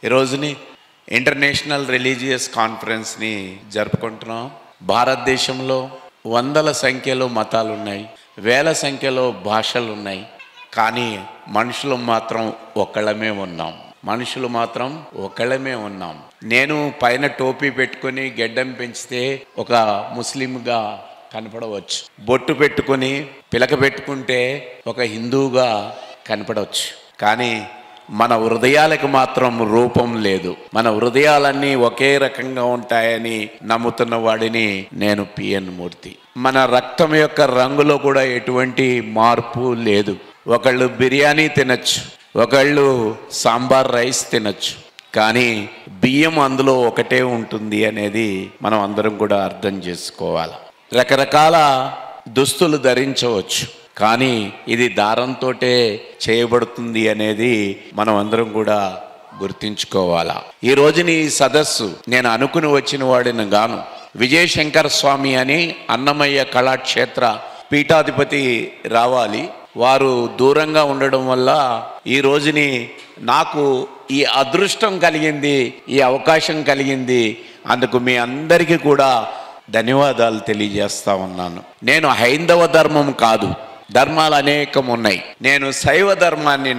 ఈ రోజుని international religious కాన్ఫరెన్స్ని జరుపుకుంటున్నాం. భారతదేశంలో వందల సంఖ్యలో మతాలు ఉన్నాయి, వేల సంఖ్యలో భాషలు ఉన్నాయి. కానీ మనుషులు మాత్రం ఒక్కళ్ళమే ఉన్నాం. నేను పైన టోపీ పెట్టుకుని గెడ్డం పెంచితే ఒక ముస్లింగా కనపడవచ్చు, బొట్టు పెట్టుకుని పిలక పెట్టుకుంటే ఒక హిందువుగా కనపడవచ్చు. కానీ మన హృదయాలకు మాత్రం రూపం లేదు. మన హృదయాలన్నీ ఒకే రకంగా ఉంటాయని నమ్ముతున్న వాడిని నేను పిఎన్ మూర్తి. మన రక్తం యొక్క రంగులో కూడా ఎటువంటి మార్పు లేదు. ఒకళ్ళు బిర్యానీ తినచ్చు, ఒకళ్ళు సాంబార్ రైస్ తినచ్చు, కానీ బియ్యం అందులో ఒకటే ఉంటుంది అనేది మనం అందరం కూడా అర్థం చేసుకోవాలి. రకరకాల దుస్తులు ధరించవచ్చు, కానీ ఇది దారంతోటే చేయబడుతుంది అనేది మనం అందరం కూడా గుర్తించుకోవాలా. ఈ రోజుని ఈ సదస్సు నేను అనుకుని వచ్చిన వాడిని గాను. విజయశంకర స్వామి అని అన్నమయ్య కళాక్షేత్ర పీఠాధిపతి రావాలి. వారు దూరంగా ఉండడం వల్ల ఈ రోజుని నాకు ఈ అదృష్టం కలిగింది, ఈ అవకాశం కలిగింది. అందుకు మీ అందరికీ కూడా ధన్యవాదాలు తెలియజేస్తా ఉన్నాను. నేను హైందవ ధర్మం కాదు, ధర్మాలు అనేకం ఉన్నాయి. నేను శైవ ధర్మాన్ని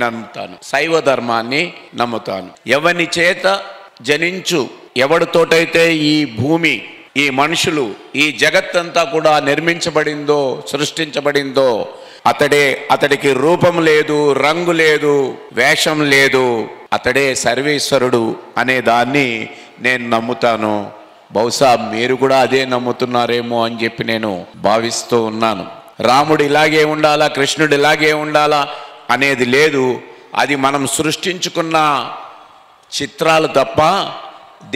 నమ్ముతాను. ఎవని చేత జనించు, ఎవడితోటైతే ఈ భూమి, ఈ మనుషులు, ఈ జగత్తంతా కూడా నిర్మించబడిందో, సృష్టించబడిందో అతడికి రూపం లేదు, రంగు లేదు, వేషం లేదు. అతడే సర్వేశ్వరుడు అనే దాన్ని నేను నమ్ముతాను. బహుశా మీరు కూడా అదే నమ్ముతున్నారేమో అని చెప్పి నేను భావిస్తూ ఉన్నాను. రాముడు ఇలాగే ఉండాలా, కృష్ణుడు ఇలాగే ఉండాలా అనేది లేదు. అది మనం సృష్టించుకున్న చిత్రాలు తప్ప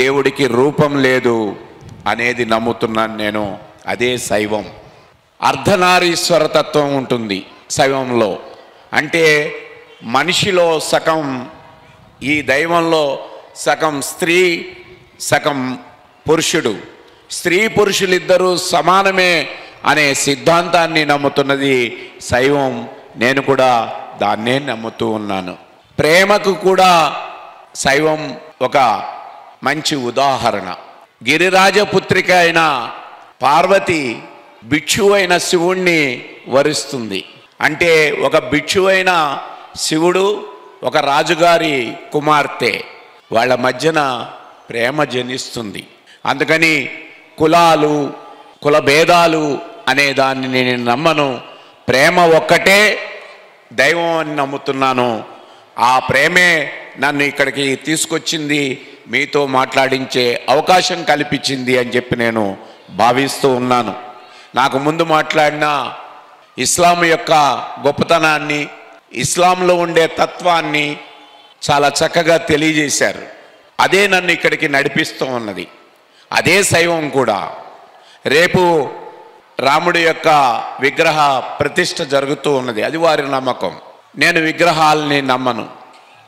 దేవుడికి రూపం లేదు అనేది నమ్ముతున్నాను నేను. అదే శైవం. అర్ధనారీశ్వర తత్వం ఉంటుంది శైవంలో. అంటే మనిషిలో సగం, ఈ దైవంలో సగం స్త్రీ, సగం పురుషుడు. స్త్రీ పురుషులిద్దరూ సమానమే అనే సిద్ధాంతాన్ని నమ్ముతున్నది శైవం. నేను కూడా దాన్నే నమ్ముతూ ఉన్నాను. ప్రేమకు కూడా శైవం ఒక మంచి ఉదాహరణ. గిరిరాజపుత్రిక అయిన పార్వతి భిక్షువైన శివుణ్ణి వరిస్తుంది. అంటే ఒక భిక్షువైన శివుడు, ఒక రాజుగారి కుమార్తె, వాళ్ళ మధ్యన ప్రేమ జనిస్తుంది. అందుకని కులాలు, కుల భేదాలు అనే దాన్ని నేను నమ్మను. ప్రేమ ఒక్కటే దైవం అని నమ్ముతున్నాను. ఆ ప్రేమే నన్ను ఇక్కడికి తీసుకొచ్చింది, మీతో మాట్లాడించే అవకాశం కల్పించింది అని చెప్పి నేను భావిస్తూ ఉన్నాను. నాకు ముందు మాట్లాడిన ఇస్లాం యొక్క గొప్పతనాన్ని, ఇస్లాంలో ఉండే తత్వాన్ని చాలా చక్కగా తెలియజేశారు. అదే నన్ను ఇక్కడికి నడిపిస్తూ ఉన్నది. అదే శైవం కూడా. రేపు రాముడి యొక్క విగ్రహ ప్రతిష్ఠ జరుగుతూ ఉన్నది, అది వారి నమ్మకం. నేను విగ్రహాలని నమ్మను,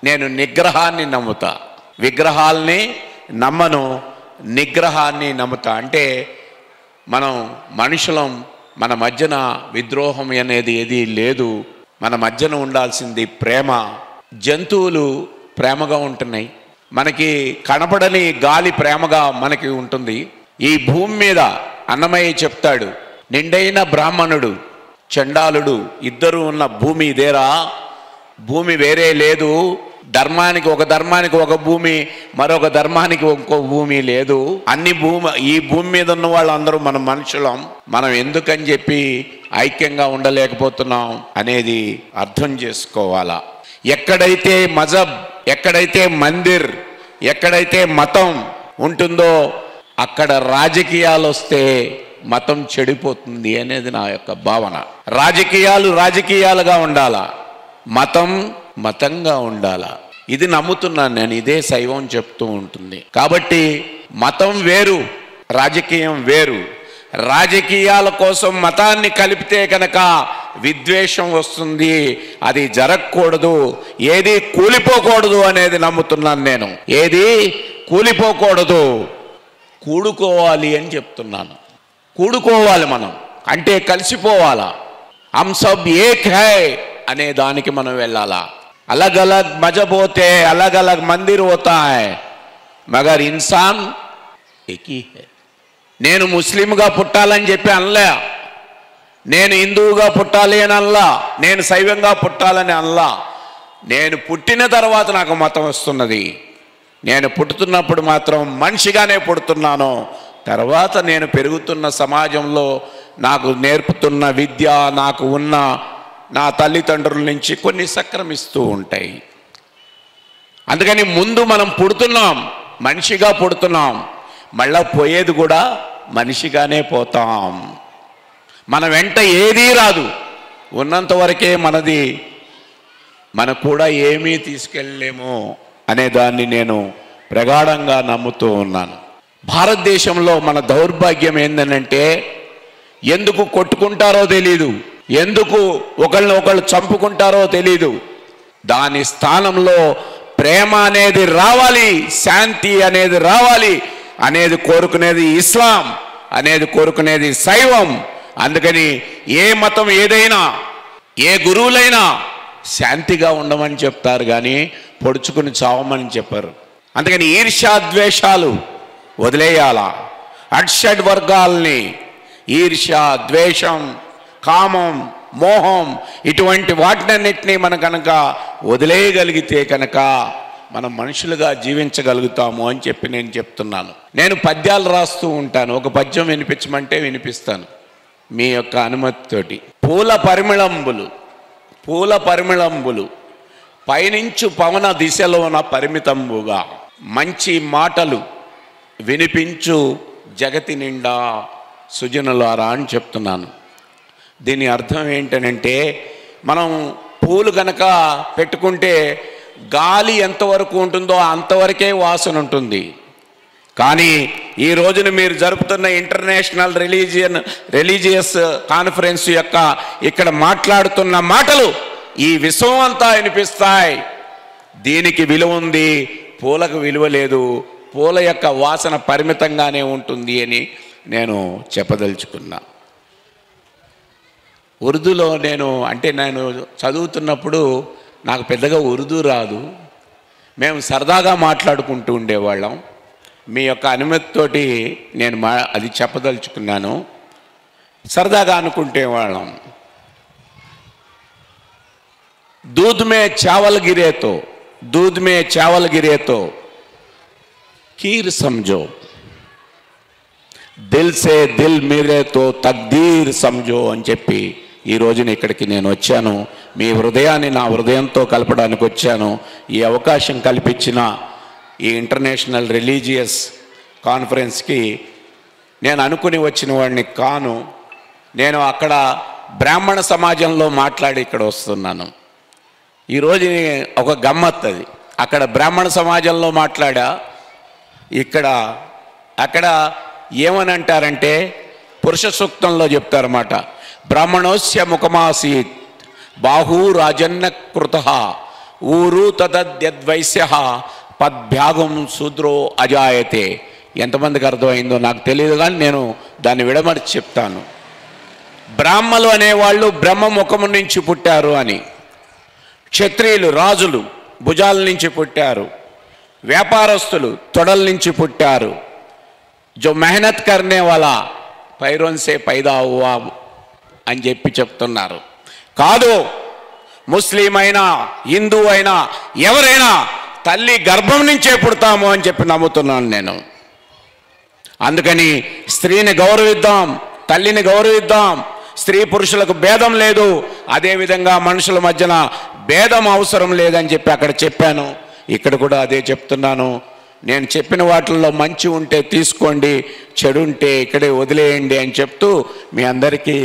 నేను నిగ్రహాన్ని నమ్ముతా. విగ్రహాల్ని నమ్మను, నిగ్రహాన్ని నమ్ముతా. అంటే మనం మనుషులం, మన మధ్యన విద్రోహం అనేది ఏది లేదు. మన మధ్యన ఉండాల్సింది ప్రేమ. జంతువులు ప్రేమగా ఉంటున్నాయి, మనకి కనపడని గాలి ప్రేమగా మనకి ఉంటుంది. ఈ భూమి మీద అన్నమయ్య చెప్తాడు, నిండైన బ్రాహ్మణుడు, చండాలుడు ఇద్దరు ఉన్న భూమి ఇదేరా, భూమి వేరే లేదు. ధర్మానికి ఒక భూమి, మరొక ధర్మానికి ఇంకో భూమి లేదు. ఈ భూమి మీద ఉన్న వాళ్ళందరూ మనం మనుషులం. మనం ఎందుకని చెప్పి ఐక్యంగా ఉండలేకపోతున్నాం అనేది అర్థం చేసుకోవాలా. ఎక్కడైతే మజహబ్, ఎక్కడైతే మందిర్, ఎక్కడైతే మతం ఉంటుందో అక్కడ రాజకీయాలు వస్తే మతం చెడిపోతుంది అనేది నా యొక్క భావన. రాజకీయాలు రాజకీయాలుగా ఉండాలా, మతం మతంగా ఉండాలా. ఇది నమ్ముతున్నాను నేను. ఇదే శైవం చెప్తూ ఉంటుంది. కాబట్టి మతం వేరు, రాజకీయం వేరు. రాజకీయాల కోసం మతాన్ని కలిపితే కనుక విద్వేషం వస్తుంది. అది జరగకూడదు. ఏది కూలిపోకూడదు అనేది నమ్ముతున్నాను నేను. ఏది కూలిపోకూడదు, కూడుకోవాలి అని చెప్తున్నాను. కూడుకోవాలి మనం, అంటే కలిసిపోవాలా. హమ్ సబ్ ఏక్ హై అనే దానికి మనం వెళ్ళాలా. अलग अलग मजहब होते हैं, अलग अलग मंदिर होता है, मगर इंसान एक ही है. నేను ముస్లింగా పుట్టాలని చెప్పి అనలే, నేను హిందువుగా పుట్టాలి అని అనలా, నేను శైవంగా పుట్టాలని అనలా. నేను పుట్టిన తర్వాత నాకు మతం వస్తున్నది. నేను పుట్టుతున్నప్పుడు మాత్రం మనిషిగానే పుడుతున్నాను. తర్వాత నేను పెరుగుతున్న సమాజంలో నాకు నేర్పుతున్న విద్య, నాకు ఉన్న నా తల్లిదండ్రుల నుంచి కొన్ని సక్రమిస్తూ ఉంటాయి. అందుకని ముందు మనం పుడుతున్నాం, మనిషిగా పుడుతున్నాం, మళ్ళా పోయేది కూడా మనిషిగానే పోతాం. మన వెంట ఏదీ రాదు, ఉన్నంత వరకే మనది. మనకు కూడా ఏమీ తీసుకెళ్ళలేము అనే దాన్ని నేను ప్రగాఢంగా నమ్ముతూ ఉన్నాను. భారతదేశంలో మన దౌర్భాగ్యం ఏంటంటే, ఎందుకు కొట్టుకుంటారో తెలీదు, ఎందుకు ఒకళ్ళని ఒకళ్ళు చంపుకుంటారో తెలీదు. దాని స్థానంలో ప్రేమ అనేది రావాలి, శాంతి అనేది రావాలి అనేది కోరుకునేది ఇస్లాం, అనేది కోరుకునేది శైవం. అందుకని ఏ మతం ఏదైనా, ఏ గురువులైనా శాంతిగా ఉండమని చెప్తారు కానీ పొడుచుకుని చావమని చెప్పారు. అందుకని ఈర్ష్యాద్వేషాలు వదిలేయాలా. అడ్షడ్ వర్గాల్ని ఈర్ష్య, ద్వేషం, కామం, మోహం ఇటువంటి వాటినన్నిటినీ మనం కనుక వదిలేయగలిగితే కనుక మనం మనుషులుగా జీవించగలుగుతాము అని చెప్పి నేను చెప్తున్నాను. నేను పద్యాలు రాస్తూ ఉంటాను. ఒక పద్యం వినిపించమంటే వినిపిస్తాను మీ యొక్క అనుమతితోటి. పూల పరిమళంబులు పైనుంచు పవన దిశలోన పరిమితంబుగా మంచి మాటలు వినిపించు జగతి నిండా సుజనులారా అని చెప్తున్నాను. దీని అర్థం ఏంటనంటే, మనం పూలు కనుక పెట్టుకుంటే గాలి ఎంతవరకు ఉంటుందో అంతవరకే వాసన ఉంటుంది. కానీ ఈ రోజున మీరు జరుపుతున్న ఇంటర్నేషనల్ రిలీజియస్ కాన్ఫరెన్స్ యొక్క ఇక్కడ మాట్లాడుతున్న మాటలు ఈ విశ్వం అంతా వినిపిస్తాయి. దీనికి విలువ ఉంది, పూలకు విలువ లేదు. పూల యొక్క వాసన పరిమితంగానే ఉంటుంది అని నేను చెప్పదలుచుకున్నా. ఉర్దూలో నేను చదువుతున్నప్పుడు నాకు పెద్దగా ఉర్దూ రాదు. మేము సరదాగా మాట్లాడుకుంటూ ఉండేవాళ్ళం. మీ యొక్క అనుమతితోటి నేను అది చెప్పదలుచుకున్నాను. సరదాగా అనుకుంటేవాళ్ళం. दूध में चावल गिरे तो खीर समझो, దిల్ సే దిల్ మీరే తో తక్దీర్ సమజో అని చెప్పి ఈ రోజున ఇక్కడికి నేను వచ్చాను. మీ హృదయాన్ని నా హృదయంతో కలపడానికి వచ్చాను. ఈ అవకాశం కల్పించిన ఈ ఇంటర్నేషనల్ రిలీజియస్ కాన్ఫరెన్స్కి నేను అనుకుని వచ్చిన వాడిని కాను. నేను అక్కడ బ్రాహ్మణ సమాజంలో మాట్లాడి ఇక్కడ వస్తున్నాను. ఈరోజు ఒక గమ్మత్ అది. అక్కడ బ్రాహ్మణ సమాజంలో మాట్లాడా, అక్కడ ఏమని అంటారంటే, పురుష సూక్తంలో చెప్తారన్నమాట. బ్రాహ్మణోస్య ముఖమాసీత్ బాహూ రాజన్న కృత ఊరు తదద్యద్వైశ్య పద్భ్యాగం శూద్రో అజాయతే. ఎంతమందికి అర్థమైందో నాకు తెలియదు, కానీ నేను దాన్ని విడమర్చి చెప్తాను. బ్రాహ్మలు అనేవాళ్ళు బ్రహ్మ ముఖము నుంచి పుట్టారు అని, క్షత్రియులు రాజులు భుజాల నుంచి పుట్టారు, వ్యాపారస్తులు తొడల నుంచి పుట్టారు. जो मेहनत करने वाला पैरों से पैदा हुआ అని చెప్పి చెప్తున్నారు. కాదు, ముస్లిం అయినా హిందూ అయినా ఎవరైనా తల్లి గర్భం నుంచే పుడతాము అని చెప్పి నమ్ముతున్నాను నేను. అందుకని స్త్రీని గౌరవిద్దాం, తల్లిని గౌరవిద్దాం. స్త్రీ పురుషులకు భేదం లేదు, అదేవిధంగా మనుషుల మధ్యన భేదం అవసరం లేదని చెప్పి అక్కడ చెప్పాను. ఇక్కడ కూడా అదే చెప్తున్నాను. నేను చెప్పిన వాటిల్లో మంచి ఉంటే తీసుకోండి, చెడు ఉంటే ఇక్కడే వదిలేయండి అని చెప్తూ మీ అందరికీ